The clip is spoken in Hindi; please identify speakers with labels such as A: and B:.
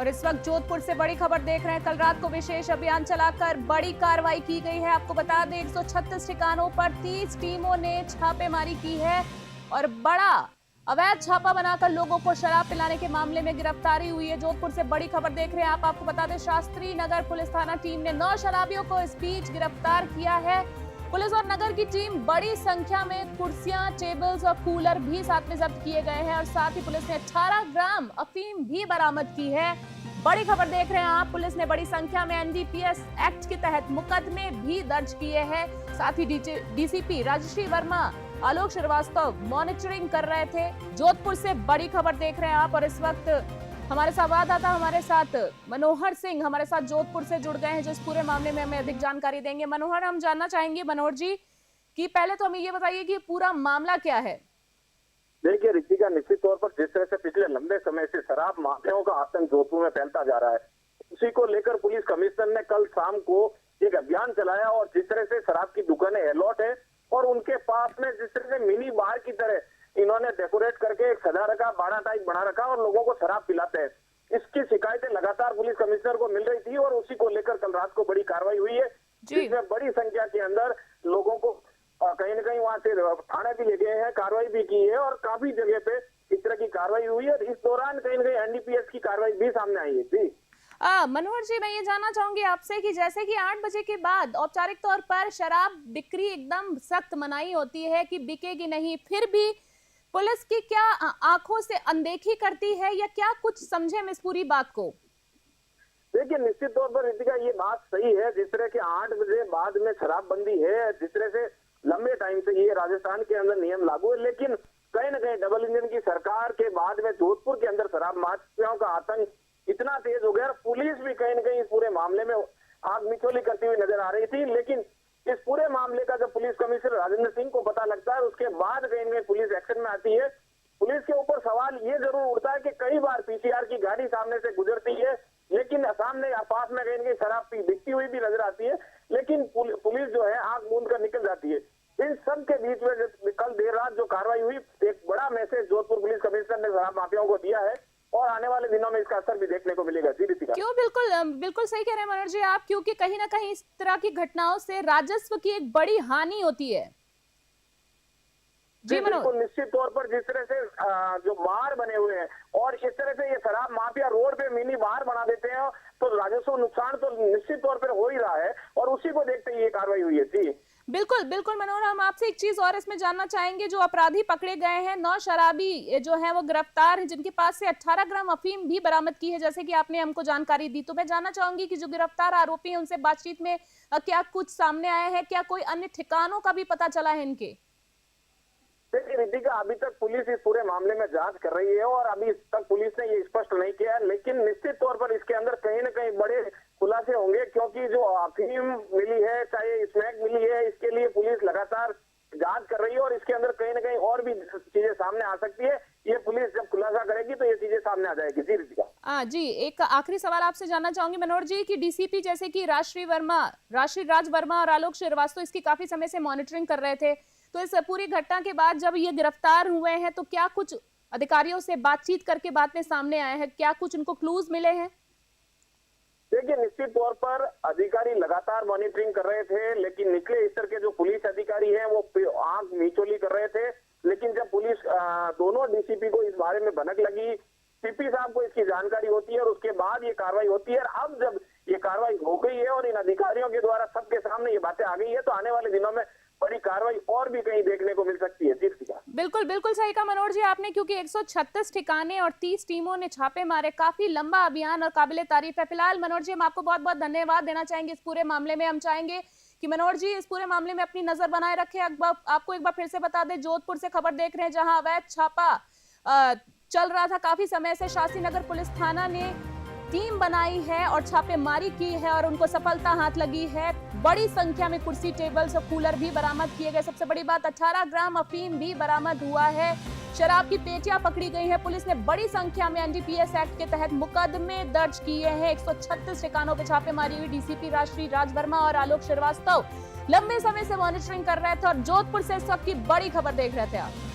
A: और इस वक्त जोधपुर से बड़ी खबर देख रहे हैं। कल रात को विशेष अभियान चलाकर बड़ी कार्रवाई की गई है। आपको बता दें 136 ठिकानों पर 30 टीमों ने छापेमारी की है और बड़ा अवैध छापा बनाकर लोगों को शराब पिलाने के मामले में गिरफ्तारी हुई है। जोधपुर से बड़ी खबर देख रहे हैं आप। आपको बता दें शास्त्री नगर पुलिस थाना टीम ने 9 शराबियों को इस बीच गिरफ्तार किया है। पुलिस और नगर की टीम बड़ी संख्या में कुर्सियां, टेबल्स और कूलर भी साथ में जब्त किए गए हैं और साथ ही पुलिस ने 18 ग्राम अफीम भी बरामद की है। बड़ी खबर देख रहे हैं आप। पुलिस ने बड़ी संख्या में एनडीपीएस एक्ट के तहत मुकदमे भी दर्ज किए हैं। साथ ही डीसीपी राजश्री वर्मा, आलोक श्रीवास्तव मॉनिटरिंग कर रहे थे। जोधपुर से बड़ी खबर देख रहे हैं आप और इस वक्त हमारे संवाददाता हमारे साथ मनोहर सिंह हमारे साथ जोधपुर से जुड़ गए हैं, जो इस पूरे मामले में हमें अधिक जानकारी देंगे। मनोहर, हम जानना चाहेंगे मनोहर जी कि पहले तो हमें ये बताइए कि पूरा मामला क्या है।
B: देखिए रितिका, निश्चित तौर पर जिस तरह से पिछले लंबे समय से शराब माफियाओं का आतंक जोधपुर में फैलता जा रहा है, उसी को लेकर पुलिस कमिश्नर ने कल शाम को एक अभियान चलाया और जिस तरह से शराब की दुकानें अलॉट है और उनके पास में जिस तरह से मिनी बार की तरह इन्होंने डेकोरेट करके एक सजा रखा, बाड़ा टाइप बना रखा और लोगों को शराब पिलाते हैं। इसकी शिकायतें लगातार पुलिस कमिश्नर को मिल रही थी और उसी को लेकर कल रात को बड़ी कार्रवाई हुई है, जिसमें बड़ी संख्या के अंदर लोगों को कहीं न कहीं वहां से थाने भी ले गए हैं, कार्रवाई भी की है और काफी जगह पे इस तरह की कार्रवाई हुई है। इस दौरान कहीं न कहीं एनडीपीएस की कार्रवाई भी सामने आई है। जी
A: मनोहर जी, मैं ये जानना चाहूंगी आपसे कि जैसे कि 8 बजे के बाद औपचारिक तौर पर शराब बिक्री एकदम सख्त मनाही होती है कि बिकेगी नहीं, फिर भी पुलिस की क्या आंखों से अनदेखी करती है या क्या कुछ समझे हम इस पूरी बात को?
B: देखिए निश्चित तौर पर रितिका, ये बात सही है। जिस तरह के 8 बजे बाद में शराबबंदी है, जिस तरह से लंबे टाइम से ये राजस्थान के अंदर नियम लागू है, लेकिन कहीं न कहीं डबल इंजन की सरकार के बाद में जोधपुर के अंदर शराब माफियाओं का आतंक इतना तेज हो गया और पुलिस भी कहीं न कहीं इस पूरे मामले में आग मिचौली करती हुई नजर आ रही थी। लेकिन इस पूरे मामले का जब पुलिस कमिश्नर राजेंद्र सिंह को पता लगता है, उसके बाद कहीं न कहीं पुलिस एक्शन में आती है। पुलिस के ऊपर सवाल ये जरूर उठता है कि कई बार पीसीआर की गाड़ी सामने से गुजरती है, लेकिन सामने पास में कहीं न कहीं शराब बिकती हुई भी नजर आती है, लेकिन पुलिस जो है आंख मूंद कर निकल जाती है। इन सब के बीच में कल देर रात जो कार्रवाई हुई, एक बड़ा मैसेज जोधपुर पुलिस कमिश्नर ने शराब माफियाओं को दिया है और आने वाले दिनों में इसका असर भी देखने को मिलेगा। जी रितिका,
A: क्यों? बिल्कुल सही कह रहे हैं मनोहर जी आप, क्योंकि कहीं ना कहीं इस तरह की घटनाओं से राजस्व की एक बड़ी हानि होती है।
B: जी बिल्कुल, निश्चित तौर पर जिस तरह से जो बार बने हुए हैं और इस तरह से ये शराब माफिया रोड पे मिनी बार बना देते हैं, तो राजस्व नुकसान तो निश्चित तौर पर हो ही रहा है और उसी को देखते ही ये कार्रवाई हुई है। जी
A: बिल्कुल मनोहर, हम आपसे एक चीज और इसमें जानना चाहेंगे। जो अपराधी पकड़े गए हैं, 9 शराबी जो हैं वो गिरफ्तार हैं, जिनके पास से 18 ग्राम अफीम भी बरामद की है, जैसे कि आपने हमको जानकारी दी। तो मैं जानना चाहूंगी कि जो गिरफ्तार आरोपी हैं उनसे बातचीत में क्या कुछ सामने आया है? क्या कोई अन्य ठिकानों का भी पता चला है इनके?
B: देखिए रितिका, अभी तक पुलिस इस पूरे मामले में जांच कर रही है और अभी तक पुलिस ने ये स्पष्ट नहीं किया, लेकिन निश्चित तौर पर इसके अंदर कहीं न कहीं बड़े खुलासे होंगे, क्योंकि जो अफीम मिली है, चाहे स्मैक मिली है, इसके लिए पुलिस लगातार जांच कर रही है और इसके अंदर कहीं न कहीं और भी चीजें सामने आ सकती है। ये पुलिस जब खुलासा करेगी तो ये चीजें सामने आ जाएगी। जी रितिका
A: जी, एक आखिरी सवाल आपसे जानना चाहूंगी मनोहर जी कि डीसीपी जैसे कि राजश्री राज वर्मा और आलोक श्रीवास्तव इसकी काफी समय से मॉनिटरिंग कर रहे थे, तो इस पूरी घटना के बाद जब ये गिरफ्तार हुए हैं तो क्या कुछ अधिकारियों से बातचीत करके बाद में सामने आए हैं? क्या कुछ उनको क्लूज मिले हैं?
B: देखिए निश्चित तौर पर अधिकारी लगातार मॉनिटरिंग कर रहे थे, लेकिन निचले स्तर के जो पुलिस अधिकारी हैं वो आंख मिचौली कर रहे थे। लेकिन जब पुलिस दोनों डीसीपी को इस बारे में भनक लगी, सीपी साहब को इसकी जानकारी होती है और उसके बाद ये कार्रवाई होती है। अब जब ये कार्रवाई हो गई है और इन अधिकारियों के द्वारा सबके सामने ये बातें आ गई है, तो आने वाले दिनों में बड़ी कार्रवाई और भी कहीं देखने को मिल सकती है।
A: बिल्कुल सही कहा मनोहर जी आपने, क्योंकि 136 ठिकाने और 30 टीमों ने छापे मारे। काफी लंबा अभियान और काबिले तारीफ है। फिलहाल मनोहर जी हम आपको बहुत बहुत धन्यवाद देना चाहेंगे इस पूरे मामले में। हम चाहेंगे कि मनोहर जी इस पूरे मामले में अपनी नजर बनाए रखें। आपको एक बार फिर से बता दें, जोधपुर से खबर देख रहे हैं, जहां अवैध छापा चल रहा था काफी समय से। शास्त्री नगर पुलिस थाना ने टीम बनाई है और छापेमारी की है और उनको सफलता हाथ लगी है। बड़ी संख्या में कुर्सी, टेबल्स और कूलर भी बरामद किए गए। सबसे बड़ी बात, 18 ग्राम अफीम भी बरामद हुआ है। शराब की पेटियां पकड़ी गई हैं। पुलिस ने बड़ी संख्या में एनडीपीएस एक्ट के तहत मुकदमे दर्ज किए हैं। 136 ठिकानों पर छापेमारी हुई। डीसीपी राजश्री राज वर्मा और आलोक श्रीवास्तव लंबे समय से मॉनिटरिंग कर रहे थे और जोधपुर से इस वक्त की बड़ी खबर देख रहे थे आप।